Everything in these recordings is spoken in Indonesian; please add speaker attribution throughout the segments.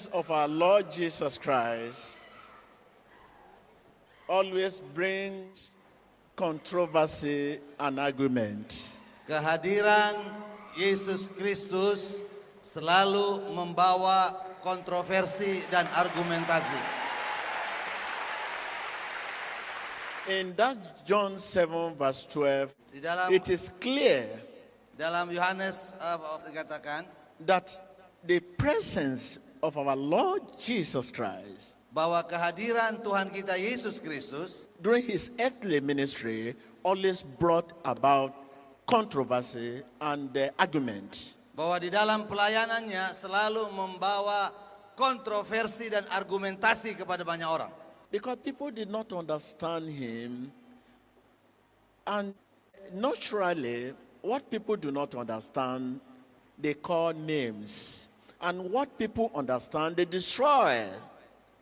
Speaker 1: of our Lord Jesus Christ always brings controversy and argument.
Speaker 2: Kehadiran Yesus Kristus selalu membawa kontroversi dan argumentasi.
Speaker 1: In that John 7 verse 12,
Speaker 2: Di dalam
Speaker 1: it is clear
Speaker 2: Yohanes dikatakan
Speaker 1: that the presence of our Lord Jesus Christ
Speaker 2: bahwa kehadiran Tuhan kita Yesus Kristus
Speaker 1: during his earthly ministry always brought about controversy and argument.
Speaker 2: bahwa di dalam pelayanannya selalu membawa kontroversi dan argumentasi kepada banyak orang.
Speaker 1: Because people did not understand him, and naturally, what people do not understand, they call names. And what people understand, they destroy.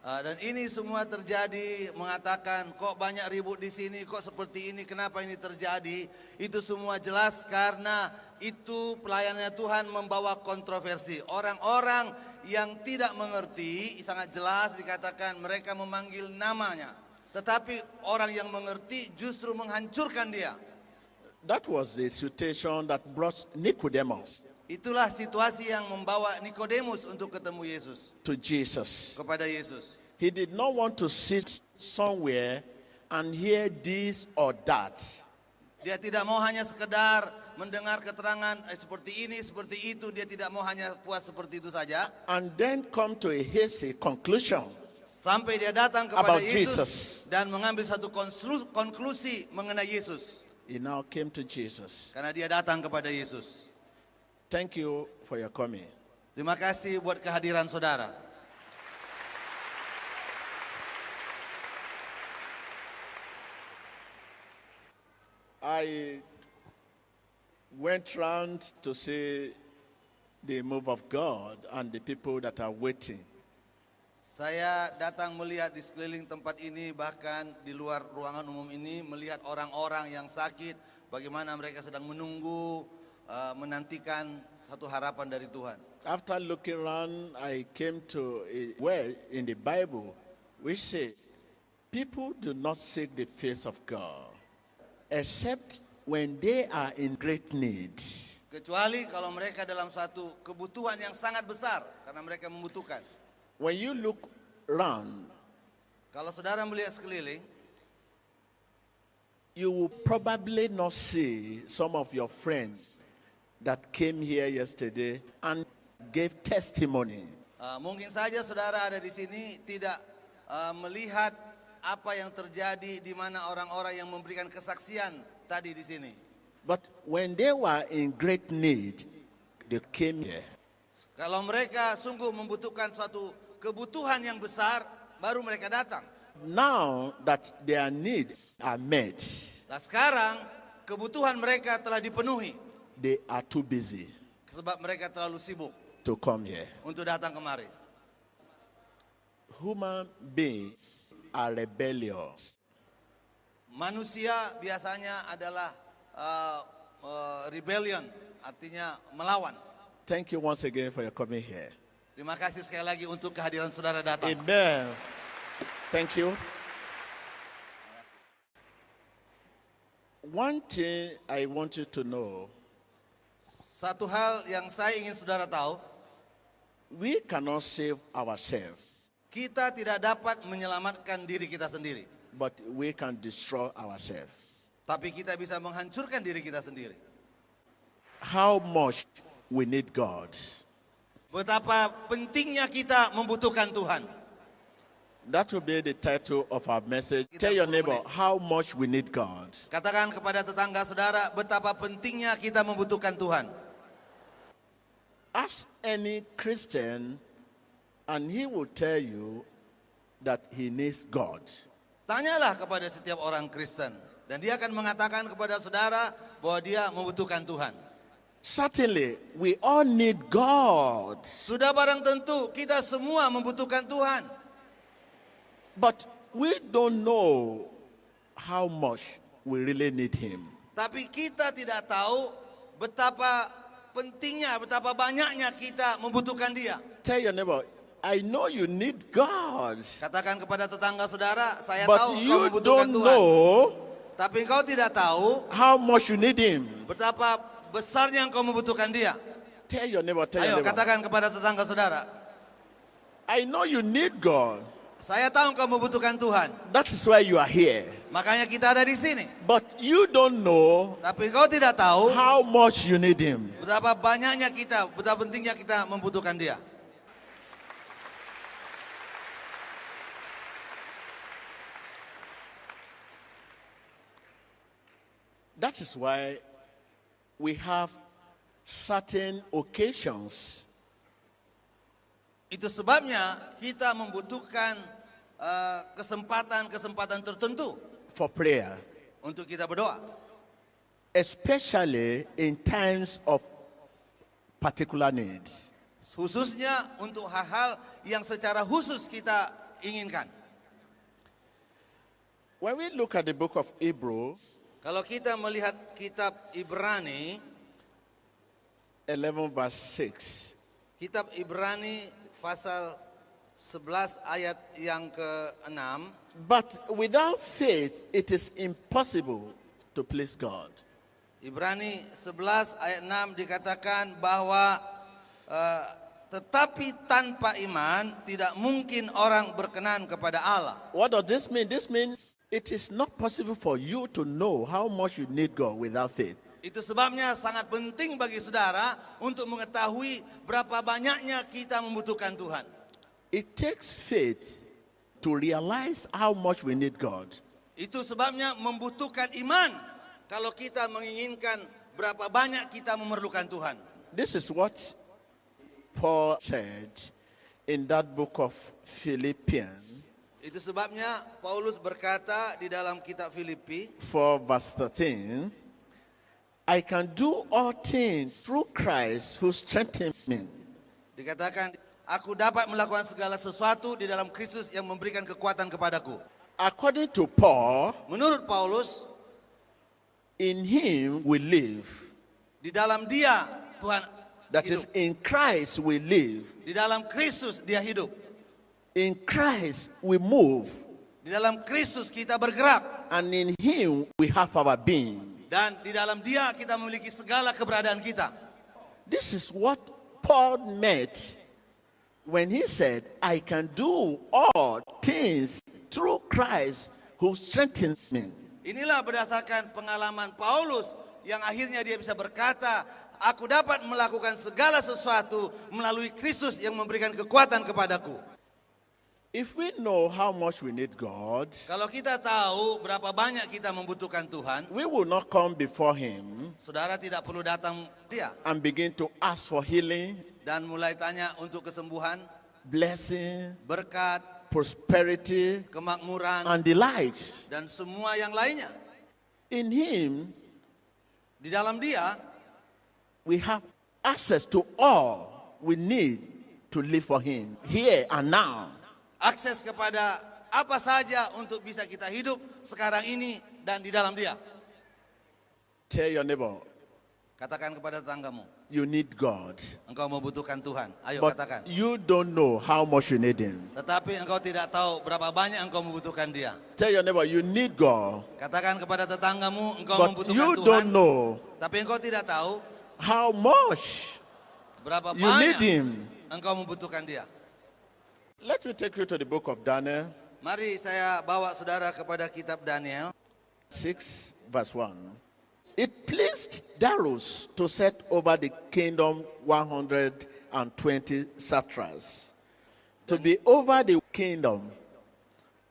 Speaker 2: Dan ini semua terjadi mengatakan kok banyak ribut di sini, kok seperti ini, kenapa ini terjadi? Itu semua jelas karena itu pelayanannya Tuhan membawa kontroversi. Orang-orang yang tidak mengerti sangat jelas dikatakan mereka memanggil namanya. Tetapi orang yang mengerti justru menghancurkan dia.
Speaker 1: That was the situation that brought Nicodemus
Speaker 2: Itulah situasi yang membawa Nikodemus untuk ketemu Yesus,
Speaker 1: to Jesus.
Speaker 2: kepada Yesus.
Speaker 1: He did not want to sit somewhere and hear this or that.
Speaker 2: Dia tidak mau hanya sekedar mendengar keterangan seperti ini, seperti itu. Dia tidak mau hanya puas seperti itu saja.
Speaker 1: And then come to a hasty conclusion
Speaker 2: Sampai dia datang kepada
Speaker 1: about
Speaker 2: Yesus
Speaker 1: Jesus.
Speaker 2: dan mengambil satu konklusi mengenai Yesus.
Speaker 1: He now came to Jesus.
Speaker 2: Karena dia datang kepada Yesus.
Speaker 1: Thank you for your coming.
Speaker 2: Terima kasih buat kehadiran saudara.
Speaker 1: I went round to see the move of God and the people that are waiting.
Speaker 2: Saya datang melihat di sekeliling tempat ini, bahkan di luar ruangan umum ini, melihat orang-orang yang sakit, bagaimana mereka sedang menunggu, menantikan satu harapan dari Tuhan.
Speaker 1: After looking around, I came to a well in the Bible which says, people do not seek the face of God except when they are in great need.
Speaker 2: Kecuali kalau mereka dalam satu kebutuhan yang sangat besar, karena mereka membutuhkan.
Speaker 1: When you look around,
Speaker 2: Kalau saudara melihat sekeliling,
Speaker 1: you will probably not see some of your friends that came here yesterday and gave testimony.
Speaker 2: mungkin saja saudara ada di sini tidak melihat apa yang terjadi di mana orang-orang yang memberikan kesaksian tadi di sini.
Speaker 1: But when they were in great need, they came here.
Speaker 2: Kalau mereka sungguh membutuhkan suatu kebutuhan yang besar, baru mereka datang.
Speaker 1: Now that their needs are met,
Speaker 2: Nah sekarang kebutuhan mereka telah dipenuhi,
Speaker 1: they are too busy
Speaker 2: sebab mereka terlalu sibuk
Speaker 1: to come here.
Speaker 2: untuk datang kemari.
Speaker 1: Human beings are rebellious.
Speaker 2: Manusia biasanya adalah rebellion, artinya melawan.
Speaker 1: Thank you once again for your coming here.
Speaker 2: Terima kasih sekali lagi untuk kehadiran saudara datang.
Speaker 1: Amen. Thank you. One thing I want you to know,
Speaker 2: Satu hal yang saya ingin saudara tahu,
Speaker 1: we cannot save ourselves,
Speaker 2: kita tidak dapat menyelamatkan diri kita sendiri,
Speaker 1: but we can destroy ourselves.
Speaker 2: tapi kita bisa menghancurkan diri kita sendiri.
Speaker 1: How much we need God.
Speaker 2: Betapa pentingnya kita membutuhkan Tuhan.
Speaker 1: That will be the title of our message.
Speaker 2: Kita
Speaker 1: Tell your
Speaker 2: 10
Speaker 1: neighbor
Speaker 2: menit.
Speaker 1: how much we need God.
Speaker 2: Katakan kepada tetangga saudara betapa pentingnya kita membutuhkan Tuhan.
Speaker 1: Ask any Christian and he will tell you that he needs God.
Speaker 2: Tanyalah kepada setiap orang Kristen dan dia akan mengatakan kepada saudara bahwa dia membutuhkan Tuhan.
Speaker 1: Certainly, we all need God.
Speaker 2: Sudah barang tentu kita semua membutuhkan Tuhan.
Speaker 1: But we don't know how much we really need Him.
Speaker 2: Tapi kita tidak tahu betapa pentingnya, betapa banyaknya kita membutuhkan dia.
Speaker 1: Tell your neighbor, I know you need God,
Speaker 2: Katakan kepada tetangga saudara, saya
Speaker 1: but
Speaker 2: tahu engkau
Speaker 1: you
Speaker 2: membutuhkan
Speaker 1: don't
Speaker 2: Tuhan.
Speaker 1: know
Speaker 2: Tapi engkau tidak tahu
Speaker 1: how much you need Him.
Speaker 2: betapa besarnya engkau membutuhkan Dia.
Speaker 1: Tell your neighbor, tell
Speaker 2: Ayo
Speaker 1: your neighbor.
Speaker 2: katakan kepada tetangga saudara,
Speaker 1: I know you need God.
Speaker 2: saya tahu engkau membutuhkan Tuhan.
Speaker 1: That is why you are here.
Speaker 2: Makanya kita ada di sini.
Speaker 1: But you don't know
Speaker 2: Tapi engkau tidak tahu
Speaker 1: how much you need Him.
Speaker 2: betapa banyaknya kita, betapa pentingnya kita membutuhkan Dia.
Speaker 1: That is why we have certain occasions
Speaker 2: Itu sebabnya kita membutuhkan kesempatan-kesempatan tertentu
Speaker 1: for prayer,
Speaker 2: untuk kita berdoa.
Speaker 1: especially in times of particular need.
Speaker 2: Khususnya untuk hal-hal yang secara khusus kita inginkan.
Speaker 1: When we look at the book of Hebrews,
Speaker 2: Kalau kita melihat kitab Ibrani,
Speaker 1: 11 verse 6,
Speaker 2: kitab Ibrani pasal 11 ayat yang ke-6,
Speaker 1: but without faith it is impossible to please God.
Speaker 2: Ibrani 11 ayat 6 dikatakan bahwa tetapi tanpa iman tidak mungkin orang berkenan kepada Allah.
Speaker 1: What does this mean? This means it is not possible for you to know how much you need God without faith.
Speaker 2: Itu sebabnya sangat penting bagi saudara untuk mengetahui berapa banyaknya kita membutuhkan Tuhan.
Speaker 1: It takes faith to realize how much we need God.
Speaker 2: Itu sebabnya membutuhkan iman kalau kita menginginkan berapa banyak kita memerlukan Tuhan.
Speaker 1: This is what Paul said in that book of Philippians
Speaker 2: Itu sebabnya Paulus berkata di dalam kitab Filipi
Speaker 1: 4 verse 13, I can do all things through Christ who strengthens me.
Speaker 2: dikatakan, aku dapat melakukan segala sesuatu di dalam Kristus yang memberikan kekuatan kepadaku.
Speaker 1: According to Paul,
Speaker 2: Menurut Paulus,
Speaker 1: in him we live.
Speaker 2: di dalam Dia Tuhan
Speaker 1: That
Speaker 2: hidup.
Speaker 1: is, in Christ we live.
Speaker 2: Di dalam Kristus Dia hidup.
Speaker 1: In Christ we move.
Speaker 2: Di dalam Kristus kita bergerak.
Speaker 1: And in him we have our being.
Speaker 2: Dan di dalam Dia kita memiliki segala keberadaan kita.
Speaker 1: This is what Paul meant when he said, I can do all things through Christ who strengthens me.
Speaker 2: Inilah berdasarkan pengalaman Paulus yang akhirnya dia bisa berkata, aku dapat melakukan segala sesuatu melalui Kristus yang memberikan kekuatan kepadaku.
Speaker 1: If we know how much we need God,
Speaker 2: Kalau kita tahu berapa banyak kita membutuhkan Tuhan,
Speaker 1: we will not come before him
Speaker 2: saudara tidak perlu datang Dia
Speaker 1: and begin to ask for healing,
Speaker 2: dan mulai tanya untuk kesembuhan,
Speaker 1: blessing,
Speaker 2: berkat,
Speaker 1: prosperity,
Speaker 2: kemakmuran,
Speaker 1: and the likes.
Speaker 2: dan semua yang lainnya.
Speaker 1: In him,
Speaker 2: Di dalam Dia,
Speaker 1: we have access to all we need to live for him, here and now.
Speaker 2: akses kepada apa saja untuk bisa kita hidup sekarang ini dan di dalam Dia.
Speaker 1: Tell your neighbor,
Speaker 2: Katakan kepada tetanggamu,
Speaker 1: you need God.
Speaker 2: engkau membutuhkan Tuhan. Ayo
Speaker 1: But
Speaker 2: katakan.
Speaker 1: you don't know how much you need him.
Speaker 2: Tetapi engkau tidak tahu berapa banyak engkau membutuhkan Dia.
Speaker 1: Tell your neighbor, you need God.
Speaker 2: Katakan kepada tetanggamu, engkau
Speaker 1: But
Speaker 2: membutuhkan
Speaker 1: you
Speaker 2: Tuhan.
Speaker 1: don't know
Speaker 2: Tapi engkau tidak tahu
Speaker 1: how much
Speaker 2: berapa
Speaker 1: you need
Speaker 2: banyak
Speaker 1: him.
Speaker 2: engkau membutuhkan Dia.
Speaker 1: Let me take you to the book of Daniel
Speaker 2: Mari saya bawa saudara kepada kitab Daniel
Speaker 1: 6 verse 1. It pleased Darius to set over the kingdom 120 satraps, to be over the kingdom,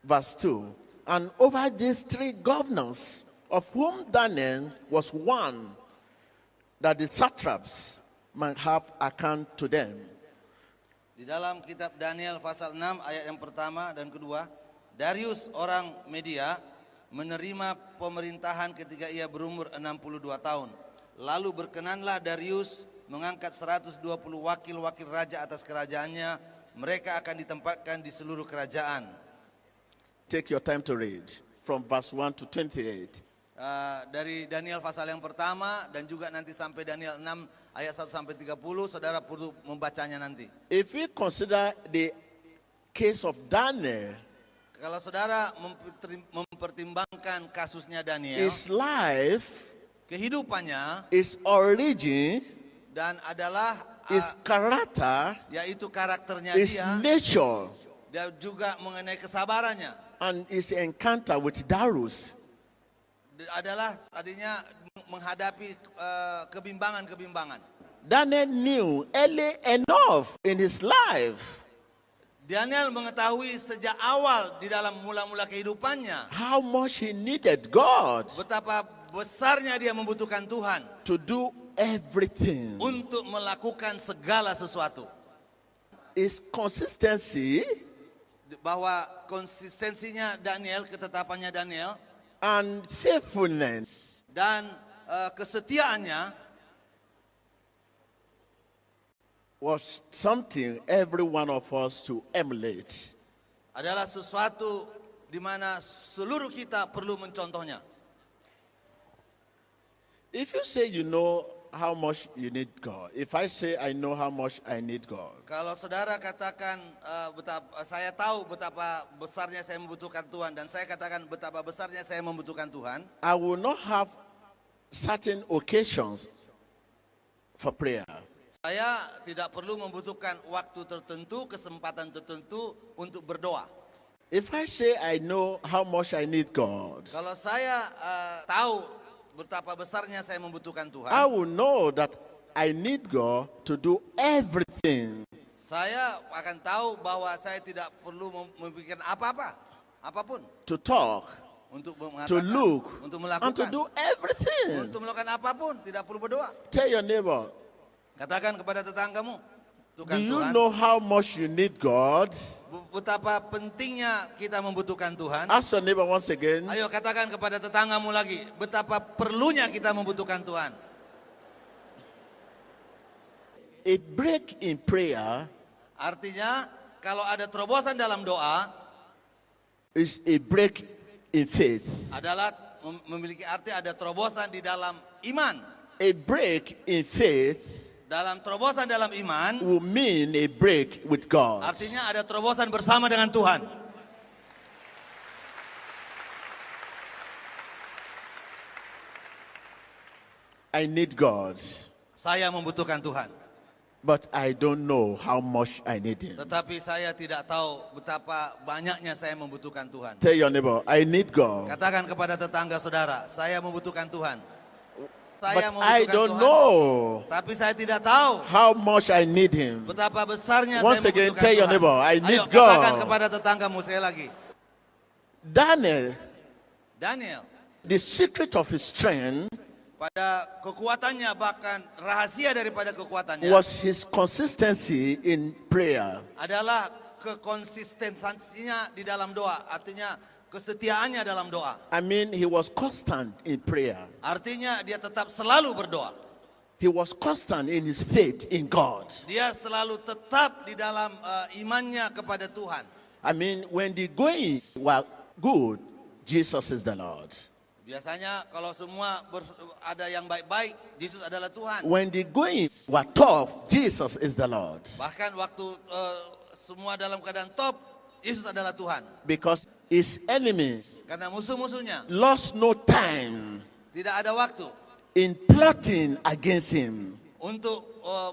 Speaker 1: verse 2, and over these three governors, of whom Daniel was one, that the satraps might have account to them.
Speaker 2: Di dalam kitab Daniel pasal 6 ayat yang pertama dan kedua, Darius orang Media menerima pemerintahan ketika ia berumur 62 tahun. Lalu berkenanlah Darius mengangkat 120 wakil-wakil raja atas kerajaannya. Mereka akan ditempatkan di seluruh kerajaan.
Speaker 1: Take your time to read from verse 1 to 28.
Speaker 2: Dari Daniel pasal yang pertama dan juga nanti sampai Daniel 6 ayat 1 sampai 30, saudara perlu membacanya nanti.
Speaker 1: If we consider the case of Daniel,
Speaker 2: Kalau saudara mempertimbangkan kasusnya Daniel,
Speaker 1: his life,
Speaker 2: kehidupannya
Speaker 1: his origin,
Speaker 2: dan adalah
Speaker 1: his character,
Speaker 2: yaitu karakternya
Speaker 1: his
Speaker 2: dia,
Speaker 1: nature,
Speaker 2: dan juga mengenai kesabarannya,
Speaker 1: and his encounter with Darius.
Speaker 2: adalah tadinya menghadapi kebimbangan-kebimbangan.
Speaker 1: Daniel knew early enough in his life
Speaker 2: Daniel mengetahui sejak awal di dalam mula-mula kehidupannya
Speaker 1: how much he needed God
Speaker 2: betapa besarnya dia membutuhkan Tuhan
Speaker 1: to do everything.
Speaker 2: untuk melakukan segala sesuatu.
Speaker 1: His consistency
Speaker 2: Bahwa konsistensinya Daniel, ketetapannya Daniel,
Speaker 1: and faithfulness
Speaker 2: dan kesetiaannya
Speaker 1: was something every one of us to emulate.
Speaker 2: adalah sesuatu di mana seluruh kita perlu mencontohnya.
Speaker 1: If you say you know how much you need God, if I say I know how much I need God,
Speaker 2: Kalau saudara katakan saya tahu betapa besarnya saya membutuhkan Tuhan, dan saya katakan betapa besarnya saya membutuhkan Tuhan,
Speaker 1: I will not have certain occasions for prayer.
Speaker 2: saya tidak perlu membutuhkan waktu tertentu, kesempatan tertentu untuk berdoa.
Speaker 1: If I say I know how much I need God,
Speaker 2: Kalau saya tahu betapa besarnya saya membutuhkan Tuhan,
Speaker 1: I will know that I need God to do everything.
Speaker 2: saya akan tahu bahwa saya tidak perlu memikirkan apapun
Speaker 1: To talk,
Speaker 2: untuk
Speaker 1: to
Speaker 2: mengatakan,
Speaker 1: look,
Speaker 2: untuk
Speaker 1: and to
Speaker 2: melakukan,
Speaker 1: do everything.
Speaker 2: untuk melakukan apapun, tidak perlu berdoa.
Speaker 1: Tell your neighbor,
Speaker 2: Katakan kepada tetanggamu,
Speaker 1: do
Speaker 2: Tuhan,
Speaker 1: you know how much you need God?
Speaker 2: betapa pentingnya kita membutuhkan Tuhan.
Speaker 1: Ask your neighbor once again.
Speaker 2: Ayo katakan kepada tetanggamu lagi, betapa perlunya kita membutuhkan Tuhan.
Speaker 1: A break in prayer
Speaker 2: Artinya, kalau ada terobosan dalam doa,
Speaker 1: is a break in faith.
Speaker 2: adalah memiliki arti ada terobosan di dalam iman.
Speaker 1: A break in faith
Speaker 2: Dalam terobosan dalam iman,
Speaker 1: will mean a break with God.
Speaker 2: artinya ada terobosan bersama dengan Tuhan.
Speaker 1: I need God,
Speaker 2: Saya membutuhkan Tuhan,
Speaker 1: but I don't know how much I need Him.
Speaker 2: tetapi saya tidak tahu betapa banyaknya saya membutuhkan Tuhan.
Speaker 1: Tell your neighbor, I need God,
Speaker 2: Katakan kepada tetangga saudara, saya membutuhkan Tuhan.
Speaker 1: but
Speaker 2: Saya
Speaker 1: I
Speaker 2: membutuhkan
Speaker 1: don't
Speaker 2: Tuhan,
Speaker 1: know
Speaker 2: tapi saya tidak tahu
Speaker 1: how much I need Him.
Speaker 2: betapa besarnya
Speaker 1: Once
Speaker 2: saya
Speaker 1: again,
Speaker 2: membutuhkan
Speaker 1: tell your
Speaker 2: Tuhan.
Speaker 1: neighbor, I need
Speaker 2: Ayo katakan
Speaker 1: God.
Speaker 2: kepada tetanggamu sekali lagi.
Speaker 1: Daniel,
Speaker 2: Daniel,
Speaker 1: the secret of his strength
Speaker 2: pada kekuatannya, bahkan rahasia daripada kekuatannya
Speaker 1: was his consistency in prayer.
Speaker 2: adalah kekonsistensinya di dalam doa. Artinya kesetiaannya dalam doa.
Speaker 1: I mean, he was constant in prayer.
Speaker 2: Artinya dia tetap selalu berdoa.
Speaker 1: He was constant in his faith in God.
Speaker 2: Dia selalu tetap di dalam imannya kepada Tuhan.
Speaker 1: I mean, when the goings were good, Jesus is the Lord.
Speaker 2: Biasanya kalau semua ada yang baik-baik, Yesus adalah Tuhan.
Speaker 1: When the goings were tough, Jesus is the Lord.
Speaker 2: Bahkan waktu semua dalam keadaan top, Yesus adalah Tuhan.
Speaker 1: Because his enemies
Speaker 2: Karena musuh-musuhnya
Speaker 1: lost no time
Speaker 2: tidak ada waktu
Speaker 1: in plotting against him.
Speaker 2: untuk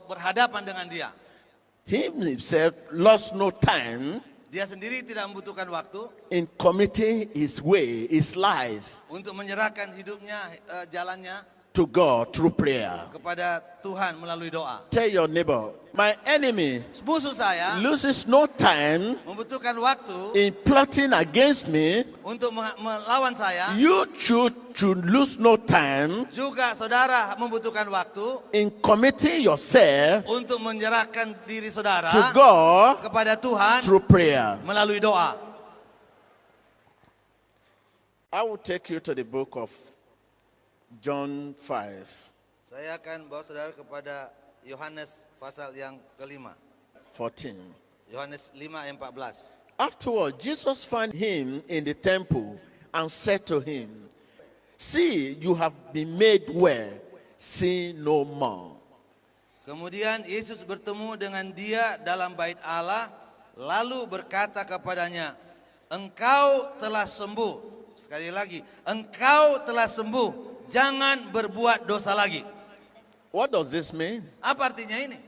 Speaker 2: berhadapan dengan dia.
Speaker 1: He himself lost no time
Speaker 2: Dia sendiri tidak membutuhkan waktu
Speaker 1: in committing his way, his life
Speaker 2: untuk menyerahkan hidupnya, jalannya
Speaker 1: to God through prayer.
Speaker 2: kepada Tuhan melalui doa.
Speaker 1: Tell your neighbor, my enemy
Speaker 2: Musuh saya
Speaker 1: loses no time
Speaker 2: membutuhkan waktu
Speaker 1: in plotting against me.
Speaker 2: untuk melawan saya.
Speaker 1: You should lose no time
Speaker 2: Juga saudara membutuhkan waktu
Speaker 1: in committing yourself
Speaker 2: untuk menyerahkan diri saudara
Speaker 1: to God
Speaker 2: kepada Tuhan
Speaker 1: through prayer.
Speaker 2: melalui doa.
Speaker 1: I will take you to the book of John 5,
Speaker 2: Saya akan bawa saudara kepada Yohanes pasal yang kelima.
Speaker 1: 14.
Speaker 2: Yohanes 5 ayat 14.
Speaker 1: Afterward, Jesus found him in the temple and said to him, "See, you have been made well. Sin no more."
Speaker 2: Kemudian Yesus bertemu dengan dia dalam bait Allah lalu berkata kepadanya, engkau telah sembuh. Sekali lagi, engkau telah sembuh, jangan berbuat dosa lagi.
Speaker 1: What does this mean?
Speaker 2: Apa artinya ini?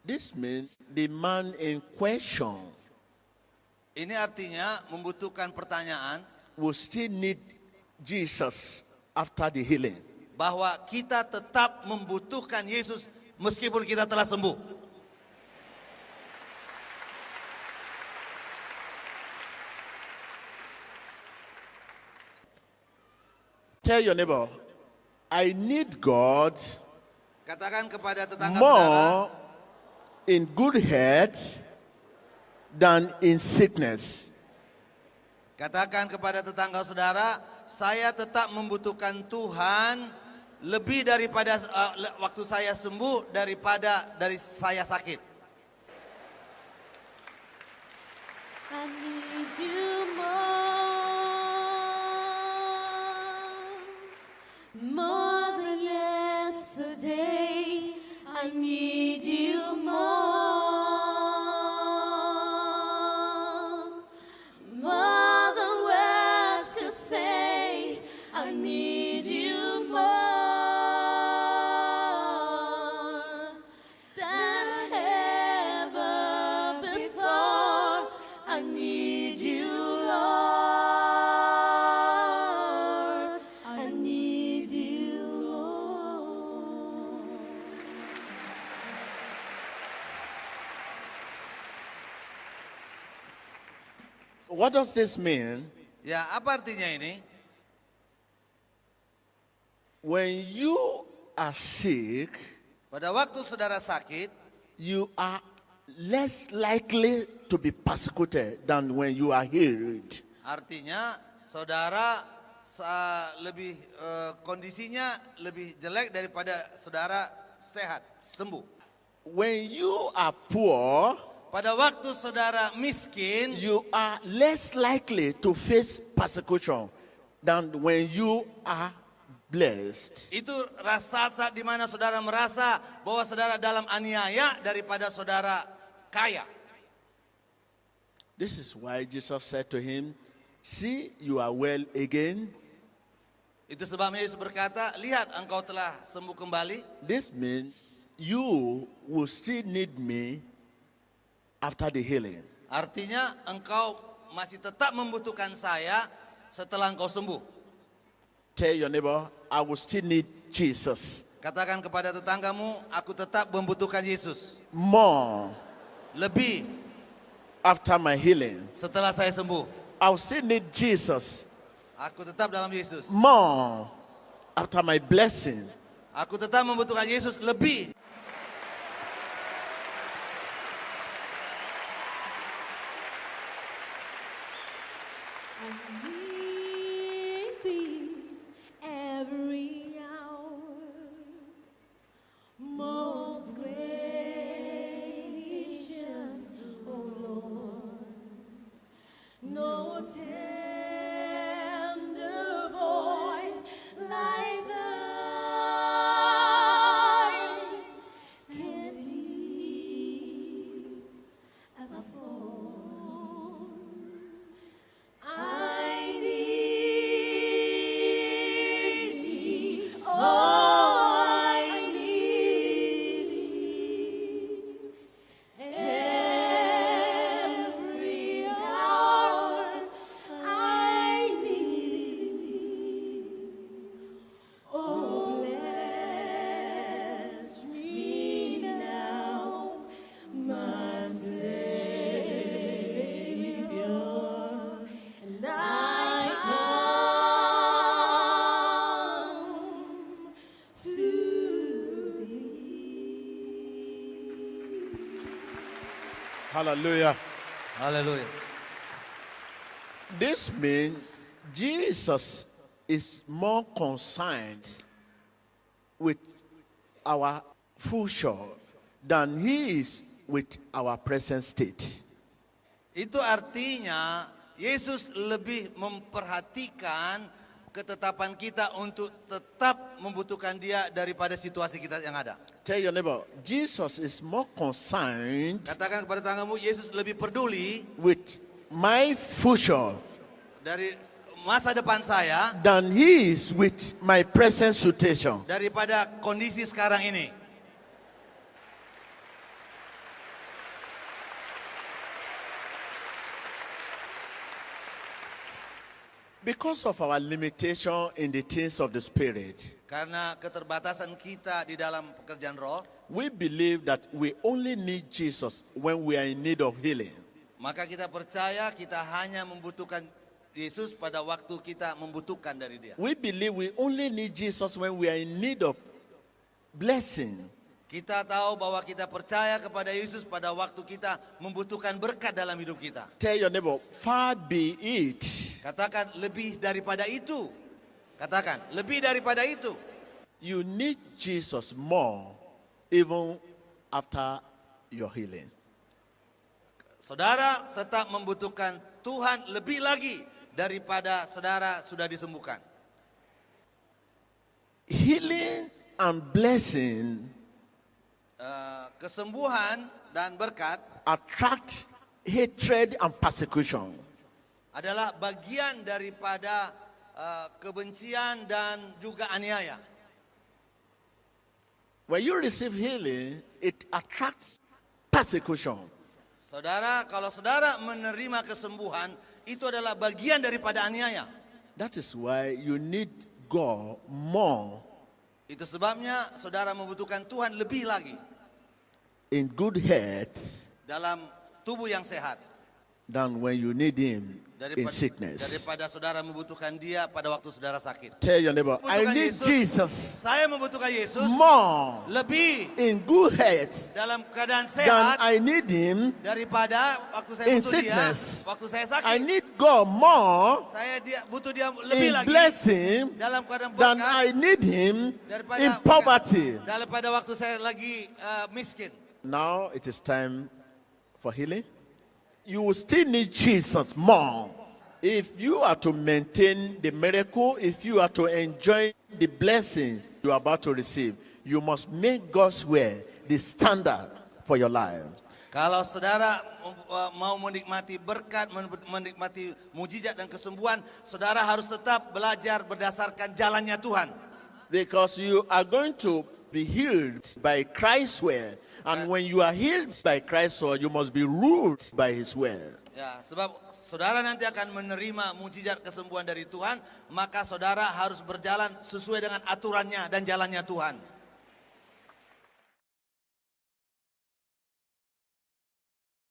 Speaker 1: This means the man in question
Speaker 2: Ini artinya membutuhkan pertanyaan
Speaker 1: will still need Jesus after the healing.
Speaker 2: bahwa kita tetap membutuhkan Yesus meskipun kita telah sembuh.
Speaker 1: Tell your neighbor, I need God
Speaker 2: Katakan kepada tetangga saudara,
Speaker 1: more in good health than in sickness.
Speaker 2: katakan kepada tetangga saudara, saya tetap membutuhkan Tuhan lebih daripada waktu saya sembuh daripada dari saya sakit.
Speaker 3: I need you more than yesterday. I need you more than words could say. I need you more than ever before. I need you, Lord. I need you, Lord.
Speaker 1: What does this mean?
Speaker 2: Ya, apa artinya ini?
Speaker 1: When you are sick,
Speaker 2: Pada waktu saudara sakit,
Speaker 1: you are less likely to be persecuted than when you are healed.
Speaker 2: artinya saudara lebih kondisinya lebih jelek daripada saudara sehat, sembuh.
Speaker 1: When you are poor,
Speaker 2: Pada waktu saudara miskin,
Speaker 1: you are less likely to face persecution than when you are blessed.
Speaker 2: itu saat di mana saudara merasa bahwa saudara dalam aniaya daripada saudara kaya.
Speaker 1: This is why Jesus said to him, see, you are well again.
Speaker 2: Itu sebabnya Yesus berkata, lihat engkau telah sembuh kembali.
Speaker 1: This means you will still need me after the healing.
Speaker 2: Artinya engkau masih tetap membutuhkan saya setelah engkau sembuh.
Speaker 1: Tell your neighbor, I will still need Jesus
Speaker 2: Katakan kepada tetanggamu, aku tetap membutuhkan Yesus.
Speaker 1: more
Speaker 2: Lebih
Speaker 1: after my healing.
Speaker 2: setelah saya sembuh.
Speaker 1: I will still need Jesus
Speaker 2: Aku tetap dalam Yesus.
Speaker 1: more after my blessing.
Speaker 2: Aku tetap membutuhkan Yesus lebih.
Speaker 3: I need thee every hour, most gracious, O Lord. No tender voice like thine can peace afford. I need thee, oh, I need thee every hour. I need thee, oh, bless me now, my Savior. And I come to thee.
Speaker 1: Hallelujah.
Speaker 2: Haleluya.
Speaker 1: This means Jesus is more concerned with our future than he is with our present state.
Speaker 2: Itu artinya Yesus lebih memperhatikan ketetapan kita untuk tetap membutuhkan Dia daripada situasi kita yang ada.
Speaker 1: Tell your neighbor, Jesus is more concerned
Speaker 2: Katakan kepada tanganmu, Yesus lebih peduli
Speaker 1: with my future
Speaker 2: dari masa depan saya
Speaker 1: than he is with my present situation.
Speaker 2: daripada kondisi sekarang ini.
Speaker 1: Because of our limitation in the things of the Spirit,
Speaker 2: Karena keterbatasan kita di dalam pekerjaan roh,
Speaker 1: we believe that we only need Jesus when we are in need of healing.
Speaker 2: maka kita percaya kita hanya membutuhkan Yesus pada waktu kita membutuhkan dari Dia.
Speaker 1: We believe we only need Jesus when we are in need of blessing.
Speaker 2: Kita tahu bahwa kita percaya kepada Yesus pada waktu kita membutuhkan berkat dalam hidup kita.
Speaker 1: Tell your neighbor, far be it.
Speaker 2: Katakan lebih daripada itu. Katakan lebih daripada itu.
Speaker 1: You need Jesus more even after your healing.
Speaker 2: Saudara tetap membutuhkan Tuhan lebih lagi daripada saudara sudah disembuhkan.
Speaker 1: Healing and blessing
Speaker 2: Kesembuhan dan berkat
Speaker 1: attract hatred and persecution.
Speaker 2: adalah bagian daripada kebencian dan juga aniaya.
Speaker 1: When you receive healing, it attracts persecution.
Speaker 2: Saudara, kalau saudara menerima kesembuhan, itu adalah bagian daripada aniaya.
Speaker 1: That is why you need God more
Speaker 2: Itu sebabnya saudara membutuhkan Tuhan lebih lagi
Speaker 1: in good health
Speaker 2: dalam tubuh yang sehat
Speaker 1: than when you need Him in sickness.
Speaker 2: daripada saudara membutuhkan Dia pada waktu saudara sakit.
Speaker 1: Tell your neighbor, I
Speaker 2: Membutuhkan
Speaker 1: need
Speaker 2: Yesus.
Speaker 1: Jesus
Speaker 2: Saya membutuhkan Yesus
Speaker 1: more
Speaker 2: lebih
Speaker 1: in good health
Speaker 2: dalam keadaan
Speaker 1: than
Speaker 2: sehat
Speaker 1: I need Him.
Speaker 2: daripada waktu saya
Speaker 1: in
Speaker 2: butuh Dia,
Speaker 1: sickness.
Speaker 2: waktu saya
Speaker 1: I
Speaker 2: sakit.
Speaker 1: need God more
Speaker 2: Saya butuh Dia lebih
Speaker 1: in
Speaker 2: lagi
Speaker 1: blessing
Speaker 2: dalam keadaan
Speaker 1: than
Speaker 2: berkat
Speaker 1: I need Him
Speaker 2: daripada
Speaker 1: in poverty.
Speaker 2: daripada waktu saya lagi miskin.
Speaker 1: Now it is time for healing. You will still need Jesus more. If you are to maintain the miracle, if you are to enjoy the blessing you are about to receive, you must make God's will the standard for your life.
Speaker 2: Kalau saudara mau menikmati berkat, menikmati mujizat dan kesembuhan, saudara harus tetap belajar berdasarkan jalannya Tuhan.
Speaker 1: Because you are going to be healed by Christ's will. And when you are healed by Christ's will, you must be ruled by His will.
Speaker 2: Ya, sebab saudara nanti akan menerima mujizat kesembuhan dari Tuhan, maka saudara harus berjalan sesuai dengan aturannya dan jalannya Tuhan.